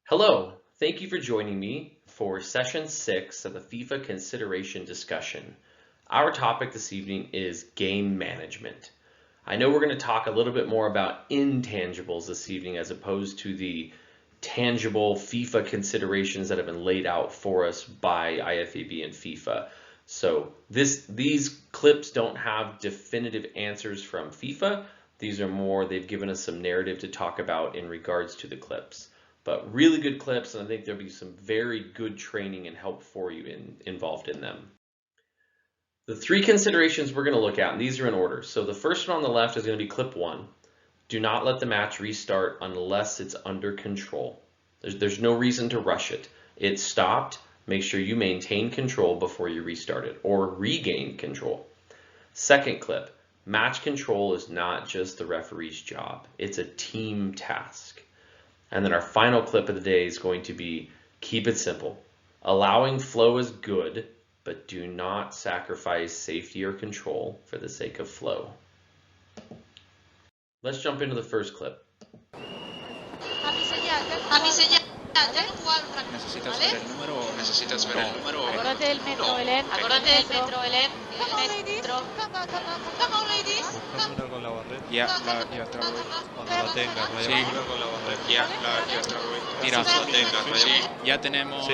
Hello, thank you for joining me for session 6 of the FIFA consideration discussion. Our topic this evening is game management. I know we're going to talk a little bit more about intangibles this evening as opposed to the tangible FIFA considerations that have been laid out for us by IFAB and FIFA. So these clips don't have definitive answers from FIFA. These are more, they've given us some narrative to talk about in regards to the clips. But really good clips, and I think there'll be some very good training and help for you involved in them. The three considerations we're going to look at, and these are in order. So the first one on the left is going to be clip 1. Do not let the match restart unless it's under control. There's no reason to rush it. It stopped. Make sure you maintain control before you restart it or regain control. Second clip, match control is not just the referee's job. It's a team task. And then our final clip of the day is going to be, keep it simple. Allowing flow is good, but do not sacrifice safety or control for the sake of flow. Let's jump into the first clip. A mi señal, ya no jugar otra cosa. ¿Necesitas ver el número o necesitas ver el número? Acuérdate del metro, Belén. Acuérdate del metro, Belén. El metro. Come on, ladies. Una con la barrera. Ya, la otra vez. Cuando la tengas, Sí. una con la barrera. Ya, la otra vez. Mira, sí, ya tenemos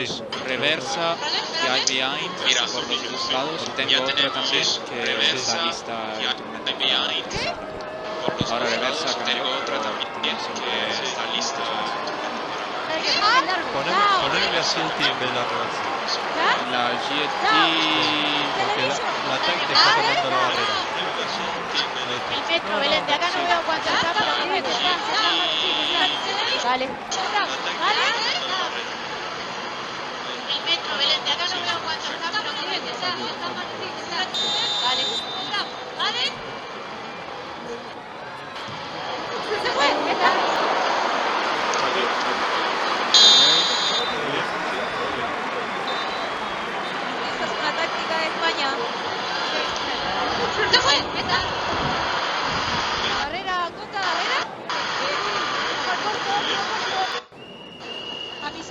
reversa, ya hay behind por los dos lados. Y tengo otra también que está lista. Ahora reversa, tengo otra también que está lista. Poneme así el timbre en la reversa. La GT. Porque la tanque te está tomando la barrera. El metro, Belén. De acá no veo cuánto está, pero aquí vete. Vale. Vale. El metro, Belén. De acá no veo cuánto está, pero aquí vete. Vale. Vale. Esa es una táctica de España. ¿Qué fue? ¿Qué tal? Barrera, corta barrera. A mi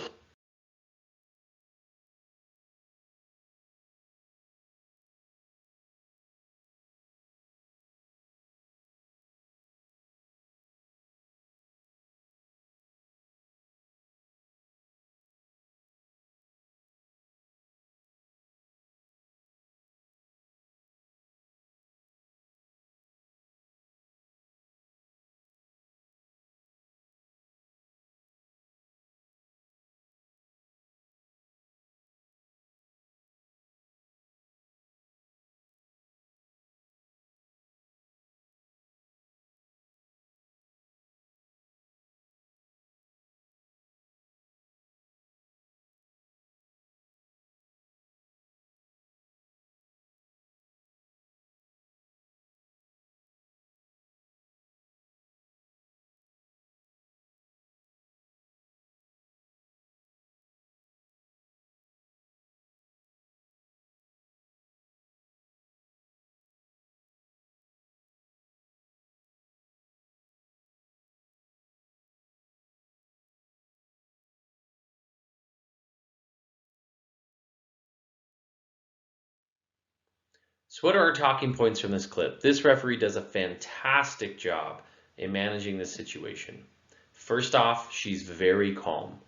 So what are our talking points from this clip? This referee does a fantastic job in managing this situation. First off, she's very calm.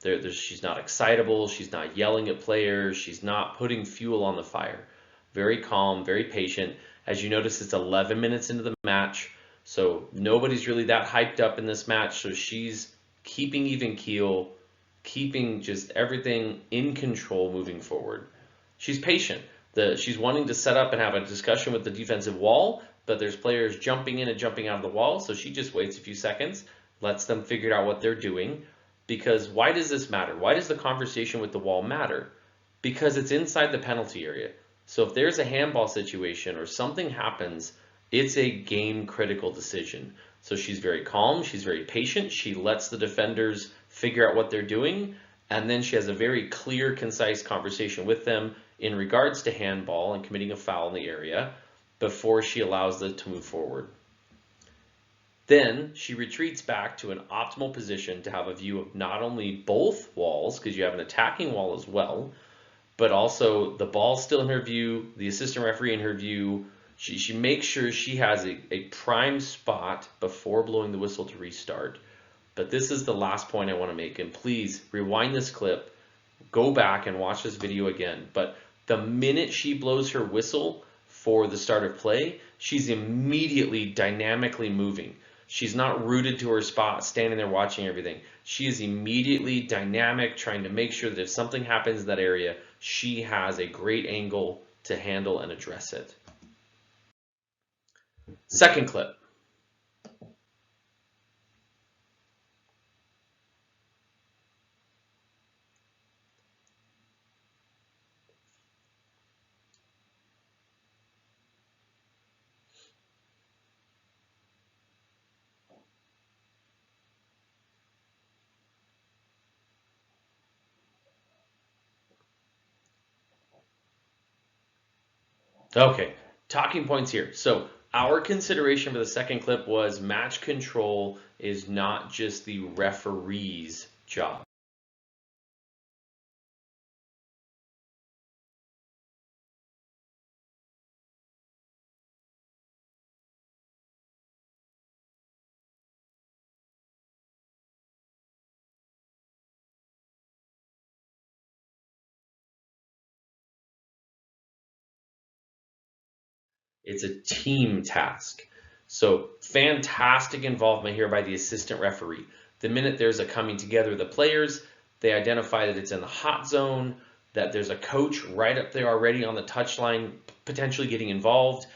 She's not excitable, she's not yelling at players, she's not putting fuel on the fire. Very calm, very patient. As you notice, it's 11 minutes into the match, so nobody's really that hyped up in this match, so she's keeping even keel, keeping just everything in control moving forward. She's patient. She's wanting to set up and have a discussion with the defensive wall, but there's players jumping in and jumping out of the wall, so she just waits a few seconds, lets them figure out what they're doing. Because why does this matter? Why does the conversation with the wall matter? Because it's inside the penalty area. So if there's a handball situation or something happens, it's a game critical decision. So she's very calm, she's very patient, she lets the defenders figure out what they're doing, and then she has a very clear, concise conversation with them in regards to handball and committing a foul in the area before she allows them to move forward. Then she retreats back to an optimal position to have a view of not only both walls, because you have an attacking wall as well, but also the ball still in her view, the assistant referee in her view. She makes sure she has a prime spot before blowing the whistle to restart. But this is the last point I want to make, and please rewind this clip, go back and watch this video again. But the minute she blows her whistle for the start of play, she's immediately dynamically moving. She's not rooted to her spot, standing there watching everything. She is immediately dynamic, trying to make sure that if something happens in that area, she has a great angle to handle and address it. Second clip. Okay, talking points here. So our consideration for the second clip was match control is not just the referee's job. It's a team task. So fantastic involvement here by the assistant referee. The minute there's a coming together of the players, they identify that it's in the hot zone, that there's a coach right up there already on the touchline, potentially getting involved.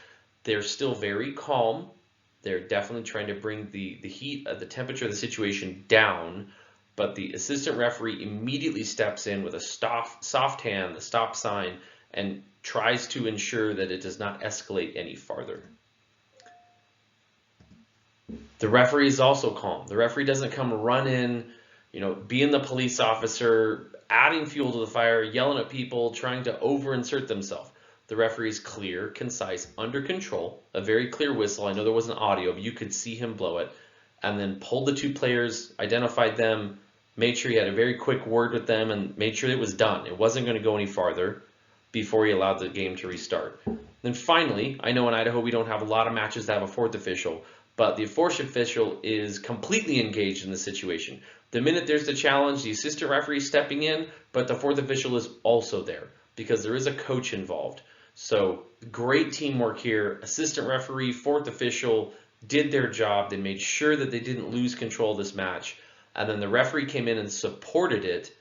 They're still very calm. They're definitely trying to bring the heat of the temperature of the situation down, but the assistant referee immediately steps in with a soft hand, the stop sign, and tries to ensure that it does not escalate any farther. The referee is also calm. The referee doesn't come run in, being the police officer, adding fuel to the fire, yelling at people, trying to over-insert themselves. The referee is clear, concise, under control, a very clear whistle. I know there wasn't audio, but you could see him blow it, and then pulled the two players, identified them, made sure he had a very quick word with them, and made sure it was done. It wasn't going to go any farther before he allowed the game to restart. Then finally, I know in Idaho we don't have a lot of matches that have a fourth official, but the fourth official is completely engaged in the situation. The minute there's the challenge, the assistant referee is stepping in, but the fourth official is also there because there is a coach involved. So great teamwork here. Assistant referee, fourth official did their job. They made sure that they didn't lose control of this match. And then the referee came in and supported it,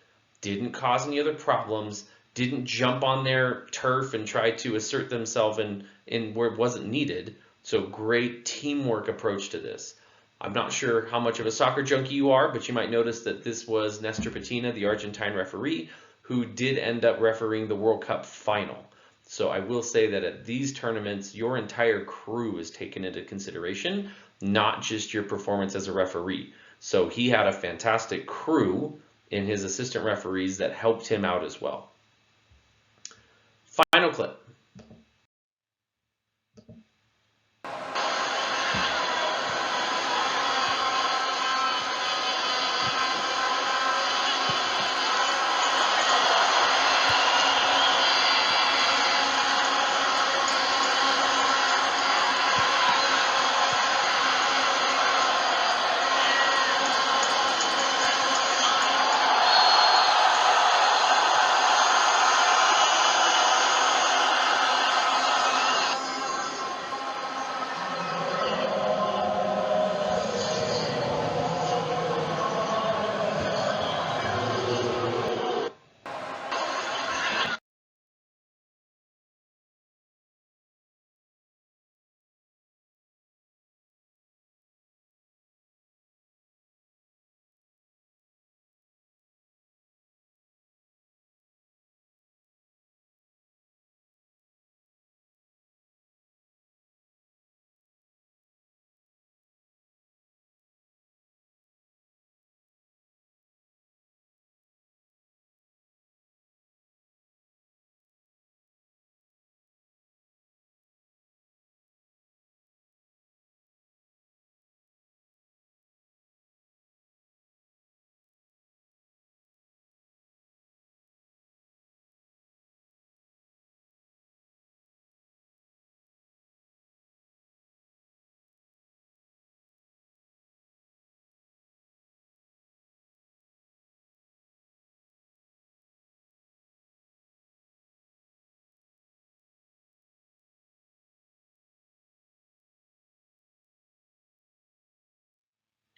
didn't cause any other problems, didn't jump on their turf and try to assert themselves in where it wasn't needed. So great teamwork approach to this. I'm not sure how much of a soccer junkie you are, but you might notice that this was Nestor Patina, the Argentine referee, who did end up refereeing the World Cup final. So I will say that at these tournaments, your entire crew is taken into consideration, not just your performance as a referee. So he had a fantastic crew in his assistant referees that helped him out as well. Final clip.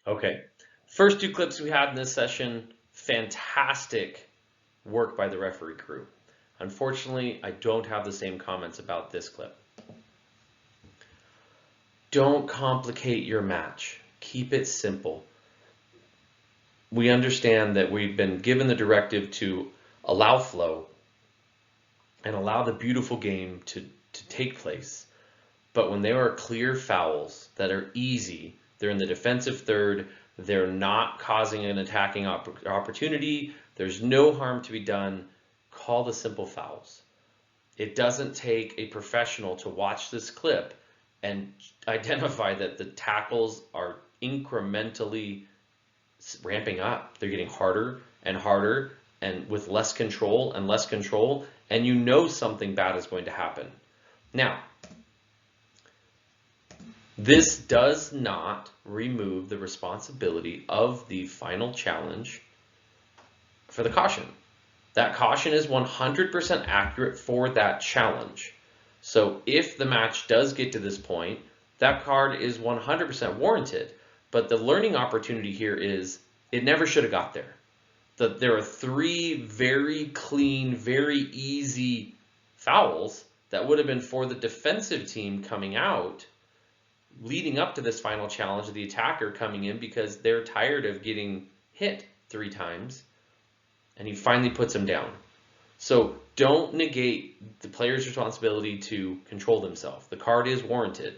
Okay, first 2 clips we had in this session, fantastic work by the referee crew. Unfortunately, I don't have the same comments about this clip. Don't complicate your match. Keep it simple. We understand that we've been given the directive to allow flow and allow the beautiful game to take place. But when there are clear fouls that are easy, they're in the defensive third, they're not causing an attacking opportunity, there's no harm to be done, call the simple fouls. It doesn't take a professional to watch this clip and identify that the tackles are incrementally ramping up. They're getting harder and harder and with less control and less control, and you know something bad is going to happen. Now, this does not remove the responsibility of the final challenge for the caution. That caution is 100% accurate for that challenge. So if the match does get to this point, that card is 100% warranted. But the learning opportunity here is it never should have got there. There are 3 very clean, very easy fouls that would have been for the defensive team coming out, leading up to this final challenge of the attacker coming in because they're tired of getting hit 3 times, and he finally puts him down. So don't negate the player's responsibility to control themselves. The card is warranted,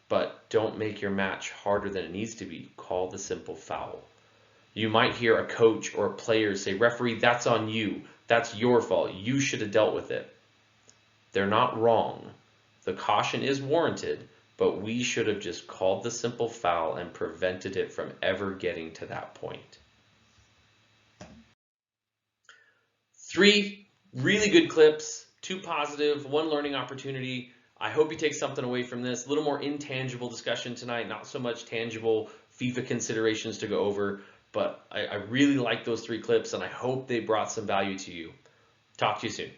but don't make your match harder than it needs to be. Call the simple foul. You might hear a coach or a player say, referee, that's on you. That's your fault. You should have dealt with it. They're not wrong. The caution is warranted, but we should have just called the simple foul and prevented it from ever getting to that point. 3 really good clips, 2 positive, 1 learning opportunity. I hope you take something away from this. A little more intangible discussion tonight, not so much tangible FIFA considerations to go over, but I really like those 3 clips and I hope they brought some value to you. Talk to you soon.